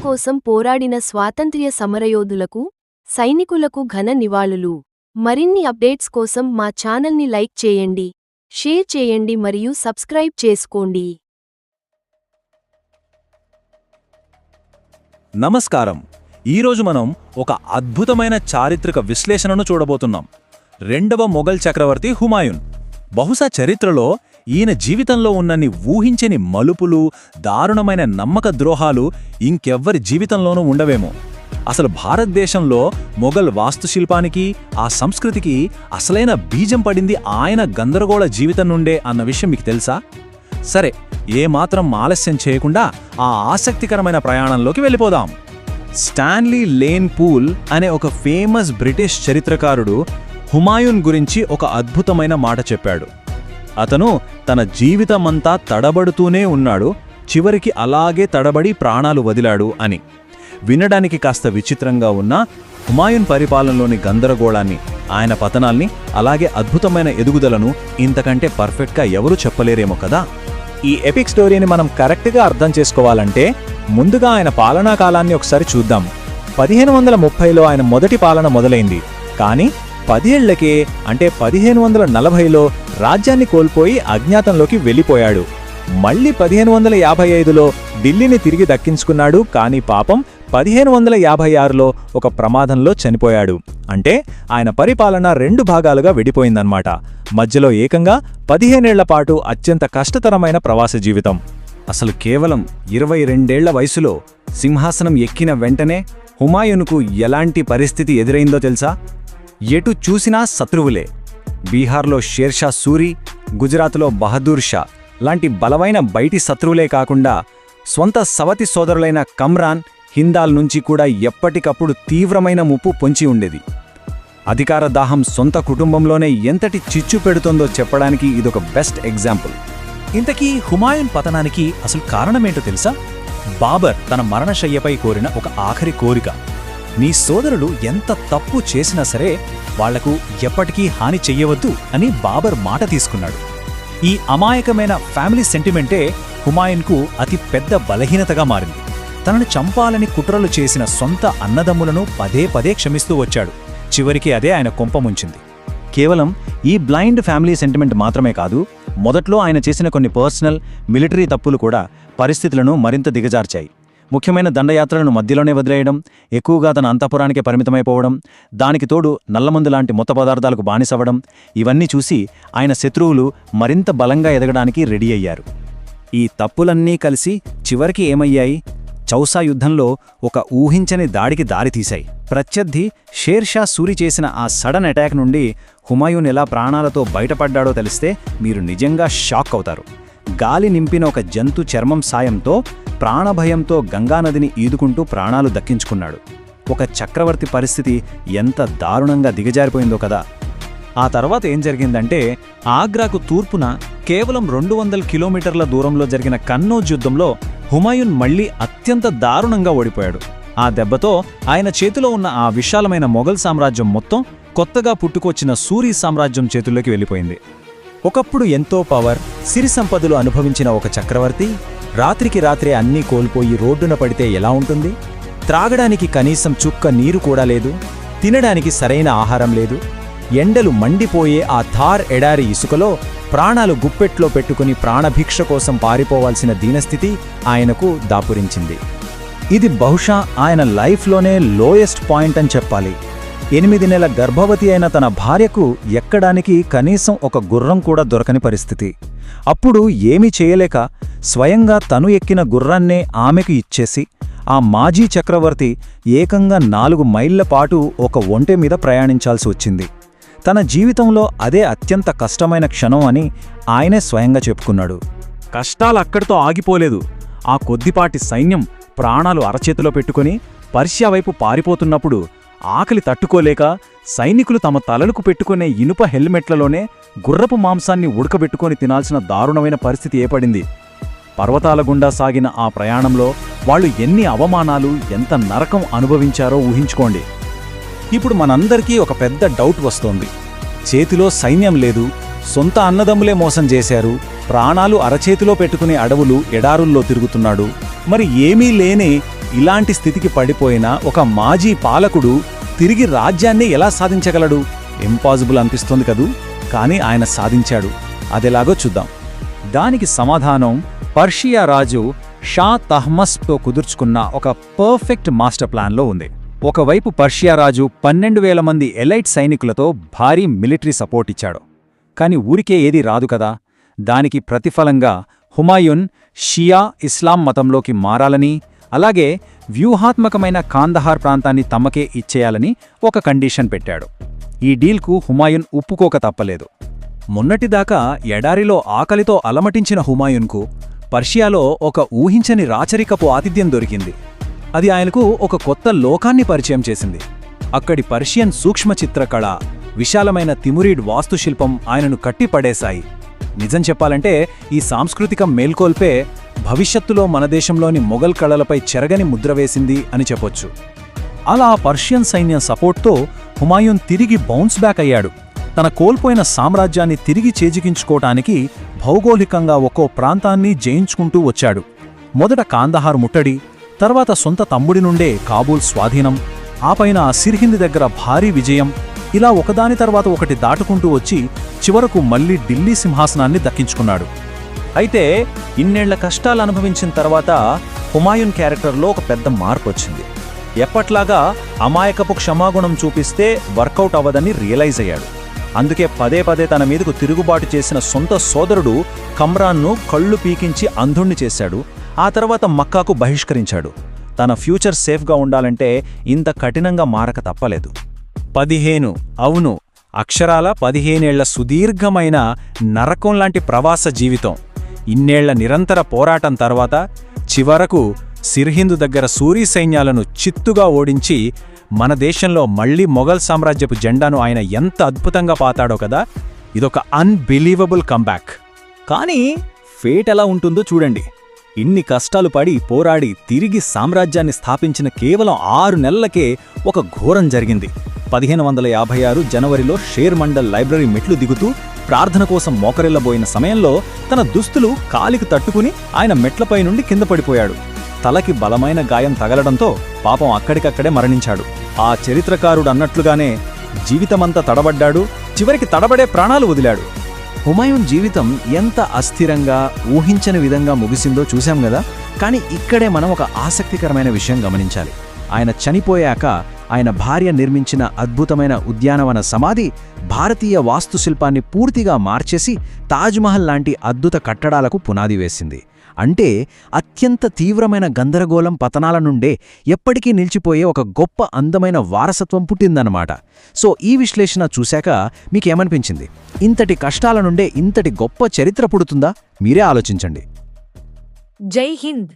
కోసం పోరాడిన స్వాతంత్ర్య సమరయోధులకు, సైనికులకు ఘన నివాళులు. మరిన్ని అప్డేట్స్ కోసం మా ఛానల్ని లైక్ చేయండి, షేర్ చేయండి మరియు సబ్స్క్రైబ్ చేసుకోండి. నమస్కారం. ఈరోజు మనం ఒక అద్భుతమైన చారిత్రక విశ్లేషణను చూడబోతున్నాం. రెండవ మొఘల్ చక్రవర్తి హుమాయూన్. బహుశా చరిత్రలో ఈయన జీవితంలో ఉన్నన్ని ఊహించని మలుపులు, దారుణమైన నమ్మక ద్రోహాలు ఇంకెవ్వరి జీవితంలోనూ ఉండవేమో. అసలు భారతదేశంలో మొఘల్ వాస్తుశిల్పానికి, ఆ సంస్కృతికి అసలైన బీజం పడింది ఆయన గందరగోళ జీవితం నుండే అన్న విషయం మీకు తెలుసా? సరే, ఏమాత్రం ఆలస్యం చేయకుండా ఆ ఆసక్తికరమైన ప్రయాణంలోకి వెళ్ళిపోదాం. స్టాన్లీ లేన్ పూల్ అనే ఒక ఫేమస్ బ్రిటిష్ చరిత్రకారుడు హుమాయూన్ గురించి ఒక అద్భుతమైన మాట చెప్పాడు. అతను తన జీవితమంతా తడబడుతూనే ఉన్నాడు, చివరికి అలాగే తడబడి ప్రాణాలు వదిలాడు అని. వినడానికి కాస్త విచిత్రంగా ఉన్న హుమాయూన్ పరిపాలనలోని గందరగోళాన్ని, ఆయన పతనాల్ని, అలాగే అద్భుతమైన ఎదుగుదలను ఇంతకంటే పర్ఫెక్ట్గా ఎవరూ చెప్పలేరేమో కదా. ఈ ఎపిక్ స్టోరీని మనం కరెక్ట్గా అర్థం చేసుకోవాలంటే ముందుగా ఆయన పాలనా కాలాన్ని ఒకసారి చూద్దాం. 1530లో ఆయన మొదటి పాలన మొదలైంది. కానీ 10 ఏళ్లకే, అంటే 1540లో రాజ్యాన్ని కోల్పోయి అజ్ఞాతంలోకి వెళ్ళిపోయాడు. మళ్ళీ 1555లో ఢిల్లీని తిరిగి దక్కించుకున్నాడు. కానీ పాపం 1556లో ఒక ప్రమాదంలో చనిపోయాడు. అంటే ఆయన పరిపాలన 2 భాగాలుగా విడిపోయిందన్నమాట. మధ్యలో ఏకంగా 15 ఏళ్ల పాటు అత్యంత కష్టతరమైన ప్రవాస జీవితం. అసలు కేవలం 22 ఏళ్ల వయసులో సింహాసనం ఎక్కిన వెంటనే హుమాయూన్కు ఎలాంటి పరిస్థితి ఎదురైందో తెలుసా? ఎటు చూసినా శత్రువులే. బీహార్లో షేర్షా సూరి, గుజరాత్లో బహదూర్ షా లాంటి బలమైన బయటి శత్రువులే కాకుండా స్వంత సవతి సోదరులైన కమ్రాన్, హిందాల్ నుంచి కూడా ఎప్పటికప్పుడు తీవ్రమైన ముప్పు పొంచి ఉండేది. అధికార దాహం సొంత కుటుంబంలోనే ఎంతటి చిచ్చు పెడుతోందో చెప్పడానికి ఇదొక బెస్ట్ ఎగ్జాంపుల్. ఇంతకీ హుమాయూన్ పతనానికి అసలు కారణమేంటో తెలుసా? బాబర్ తన మరణశయ్యపై కోరిన ఒక ఆఖరి కోరిక. నీ సోదరులు ఎంత తప్పు చేసినా సరే వాళ్లకు ఎప్పటికీ హాని చెయ్యవద్దు అని బాబర్ మాట తీసుకున్నాడు. ఈ అమాయకమైన ఫ్యామిలీ సెంటిమెంటే హుమాయూన్కు అతి పెద్ద బలహీనతగా మారింది. తనను చంపాలని కుట్రలు చేసిన సొంత అన్నదమ్ములను పదే పదే క్షమిస్తూ వచ్చాడు. చివరికి అదే ఆయన కొంపముంచింది. కేవలం ఈ బ్లైండ్ ఫ్యామిలీ సెంటిమెంట్ మాత్రమే కాదు, మొదట్లో ఆయన చేసిన కొన్ని పర్సనల్, మిలిటరీ తప్పులు కూడా పరిస్థితులను మరింత దిగజార్చాయి. ముఖ్యమైన దండయాత్రలను మధ్యలోనే వదిలేయడం, ఎక్కువగా తన అంతఃపురానికే పరిమితమైపోవడం, దానికి తోడు నల్లమందు లాంటి మొత్త పదార్థాలకు బానిసవ్వడం, ఇవన్నీ చూసి ఆయన శత్రువులు మరింత బలంగా ఎదగడానికి రెడీ అయ్యారు. ఈ తప్పులన్నీ కలిసి చివరికి ఏమయ్యాయి? చౌసా యుద్ధంలో ఒక ఊహించని దాడికి దారితీశాయి. ప్రత్యర్థి షేర్షా సూరి చేసిన ఆ సడన్ అటాక్ నుండి హుమాయూన్ ఎలా ప్రాణాలతో బయటపడ్డాడో తెలిస్తే మీరు నిజంగా షాక్ అవుతారు. గాలి నింపిన ఒక జంతు చర్మం సాయంతో ప్రాణభయంతో గంగానదిని ఈదుకుంటూ ప్రాణాలు దక్కించుకున్నాడు. ఒక చక్రవర్తి పరిస్థితి ఎంత దారుణంగా దిగజారిపోయిందో కదా. ఆ తర్వాత ఏం జరిగిందంటే, ఆగ్రాకు తూర్పున కేవలం 200 కిలోమీటర్ల దూరంలో జరిగిన కన్నౌజ్ యుద్ధంలో హుమాయూన్ మళ్లీ అత్యంత దారుణంగా ఓడిపోయాడు. ఆ దెబ్బతో ఆయన చేతిలో ఉన్న ఆ విశాలమైన మొఘల్ సామ్రాజ్యం మొత్తం కొత్తగా పుట్టుకొచ్చిన సూరీ సామ్రాజ్యం చేతుల్లోకి వెళ్ళిపోయింది. ఒకప్పుడు ఎంతో పవర్, సిరి సంపదలు అనుభవించిన ఒక చక్రవర్తి రాత్రికి రాత్రే అన్నీ కోల్పోయి రోడ్డున పడితే ఎలా ఉంటుంది? త్రాగడానికి కనీసం చుక్క నీరు కూడా లేదు, తినడానికి సరైన ఆహారం లేదు. ఎండలు మండిపోయే ఆ థార్ ఎడారి ఇసుకలో ప్రాణాలు గుప్పెట్లో పెట్టుకుని ప్రాణభిక్ష కోసం పారిపోవాల్సిన దీనస్థితి ఆయనకు దాపురించింది. ఇది బహుశా ఆయన లైఫ్లోనే లోయెస్ట్ పాయింట్ అని చెప్పాలి. 8 నెలల గర్భవతి అయిన తన భార్యకు ఎక్కడానికి కనీసం ఒక గుర్రం కూడా దొరకని పరిస్థితి. అప్పుడు ఏమీ చేయలేక స్వయంగా తను ఎక్కిన గుర్రాన్నే ఆమెకు ఇచ్చేసి ఆ మాజీ చక్రవర్తి ఏకంగా 4 మైళ్ల పాటు ఒక ఒంటె మీద ప్రయాణించాల్సి వచ్చింది. తన జీవితంలో అదే అత్యంత కష్టమైన క్షణం అని ఆయనే స్వయంగా చెప్పుకున్నాడు. కష్టాలు అక్కడితో ఆగిపోలేదు. ఆ కొద్దిపాటి సైన్యం ప్రాణాలు అరచేతిలో పెట్టుకుని పర్షియా వైపు పారిపోతున్నప్పుడు ఆకలి తట్టుకోలేక సైనికులు తమ తలలకు పెట్టుకునే ఇనుప హెల్మెట్లలోనే గుర్రపు మాంసాన్ని ఉడకబెట్టుకొని తినాల్సిన దారుణమైన పరిస్థితి ఏర్పడింది. పర్వతాల గుండా సాగిన ఆ ప్రయాణంలో వాళ్ళు ఎన్ని అవమానాలు, ఎంత నరకం అనుభవించారో ఊహించుకోండి. ఇప్పుడు మనందరికీ ఒక పెద్ద డౌట్ వస్తోంది. చేతిలో సైన్యం లేదు, సొంత అన్నదమ్ములే మోసం చేశారు, ప్రాణాలు అరచేతిలో పెట్టుకునే అడవులు ఎడారుల్లో తిరుగుతున్నాడు. మరి ఏమీ లేని ఇలాంటి స్థితికి పడిపోయిన ఒక మాజీ పాలకుడు తిరిగి రాజ్యాన్ని ఎలా సాధించగలడు? ఇంపాసిబుల్ అనిపిస్తోంది కదూ, కానీ ఆయన సాధించాడు. అదెలాగో చూద్దాం. దానికి సమాధానం పర్షియా రాజు షా తహ్మస్తో కుదుర్చుకున్న ఒక పర్ఫెక్ట్ మాస్టర్ ప్లాన్లో ఉంది. ఒకవైపు పర్షియా రాజు 12,000 మంది ఎలైట్ సైనికులతో భారీ మిలిటరీ సపోర్ట్ ఇచ్చాడు. కాని ఊరికే ఏదీ రాదు కదా. దానికి ప్రతిఫలంగా హుమాయున్ షియా ఇస్లాం మతంలోకి మారాలని, అలాగే వ్యూహాత్మకమైన కాందహార్ ప్రాంతాన్ని తమకే ఇచ్చేయాలని ఒక కండిషన్ పెట్టాడు. ఈ డీల్కు హుమాయున్ ఒప్పుకోక తప్పలేదు. మొన్నటిదాకా ఎడారిలో ఆకలితో అలమటించిన హుమాయున్కు పర్షియాలో ఒక ఊహించని రాచరికపు ఆతిథ్యం దొరికింది. అది ఆయనకు ఒక కొత్త లోకాన్ని పరిచయం చేసింది. అక్కడి పర్షియన్ సూక్ష్మచిత్రకళ, విశాలమైన తిమురీడ్ వాస్తుశిల్పం ఆయనను కట్టిపడేశాయి. నిజం చెప్పాలంటే ఈ సాంస్కృతిక మేల్కొల్పే భవిష్యత్తులో మన దేశంలోని మొఘల్ కళలపై చెరగని ముద్ర వేసింది అని చెప్పొచ్చు. అలా పర్షియన్ సైన్యం సపోర్ట్తో హుమాయూన్ తిరిగి బౌన్స్ బ్యాక్ అయ్యాడు. తన కోల్పోయిన సామ్రాజ్యాన్ని తిరిగి చేజికించుకోటానికి భౌగోళికంగా ఒక్కో ప్రాంతాన్ని జయించుకుంటూ వచ్చాడు. మొదట కాందహార్ ముట్టడి, తర్వాత సొంత తమ్ముడి నుండే కాబూల్ స్వాధీనం, ఆపైన సిర్హింద్ దగ్గర భారీ విజయం. ఇలా ఒకదాని తర్వాత ఒకటి దాటుకుంటూ వచ్చి చివరకు మళ్లీ ఢిల్లీ సింహాసనాన్ని దక్కించుకున్నాడు. అయితే ఇన్నేళ్ల కష్టాలు అనుభవించిన తర్వాత హుమాయూన్ క్యారెక్టర్లో ఒక పెద్ద మార్పు వచ్చింది. ఎప్పట్లాగా అమాయకపు క్షమాగుణం చూపిస్తే వర్కౌట్ అవ్వదని రియలైజ్ అయ్యాడు. అందుకే పదే పదే తన మీదకు తిరుగుబాటు చేసిన సొంత సోదరుడు కమ్రాన్ను కళ్ళు పీకించి అంధుణ్ణి చేశాడు. ఆ తర్వాత మక్కాకు బహిష్కరించాడు. తన ఫ్యూచర్ సేఫ్గా ఉండాలంటే ఇంత కఠినంగా మారక తప్పలేదు. 15, అవును, అక్షరాల 15 ఏళ్ల సుదీర్ఘమైన నరకంలాంటి ప్రవాస జీవితం. ఇన్నేళ్ల నిరంతర పోరాటం తర్వాత చివరకు సిర్హింద్ దగ్గర సూరీ సైన్యాలను చిత్తుగా ఓడించి మన దేశంలో మళ్లీ మొఘల్ సామ్రాజ్యపు జెండాను ఆయన ఎంత అద్భుతంగా పాతాడో కదా. ఇదొక అన్బిలీవబుల్ కంబ్యాక్. కానీ ఫేట్ ఎలా ఉంటుందో చూడండి. ఇన్ని కష్టాలు పడి పోరాడి తిరిగి సామ్రాజ్యాన్ని స్థాపించిన కేవలం 6 నెలలకే ఒక ఘోరం జరిగింది. 1556 జనవరిలో షేర్ మండల్ లైబ్రరీ మెట్లు దిగుతూ ప్రార్థన కోసం మోకరిల్లబోయిన సమయంలో తన దుస్తులు కాలికి తట్టుకుని ఆయన మెట్లపై నుండి కింద పడిపోయాడు. తలకి బలమైన గాయం తగలడంతో పాపం అక్కడికక్కడే మరణించాడు. ఆ చరిత్రకారుడు అన్నట్లుగానే జీవితమంతా తడబడ్డాడు, చివరికి తడబడే ప్రాణాలు వదిలాడు. హుమాయూన్ జీవితం ఎంత అస్థిరంగా ఊహించని విధంగా ముగిసిందో చూశాం గదా. కానీ ఇక్కడే మనం ఒక ఆసక్తికరమైన విషయం గమనించాలి. ఆయన చనిపోయాక ఆయన భార్య నిర్మించిన అద్భుతమైన ఉద్యానవన సమాధి భారతీయ వాస్తుశిల్పాన్ని పూర్తిగా మార్చేసి తాజ్మహల్ లాంటి అద్భుత కట్టడాలకు పునాది వేసింది. అంటే అత్యంత తీవ్రమైన గందరగోళం పతనాల నుండే ఎప్పటికీ నిలిచిపోయే ఒక గొప్ప అందమైన వారసత్వం పుట్టిందన్నమాట. సో ఈ విశ్లేషణ చూశాక మీకేమనిపించింది? ఇంతటి కష్టాల నుండే ఇంతటి గొప్ప చరిత్ర పుడుతుందా? మీరే ఆలోచించండి. జై హింద్.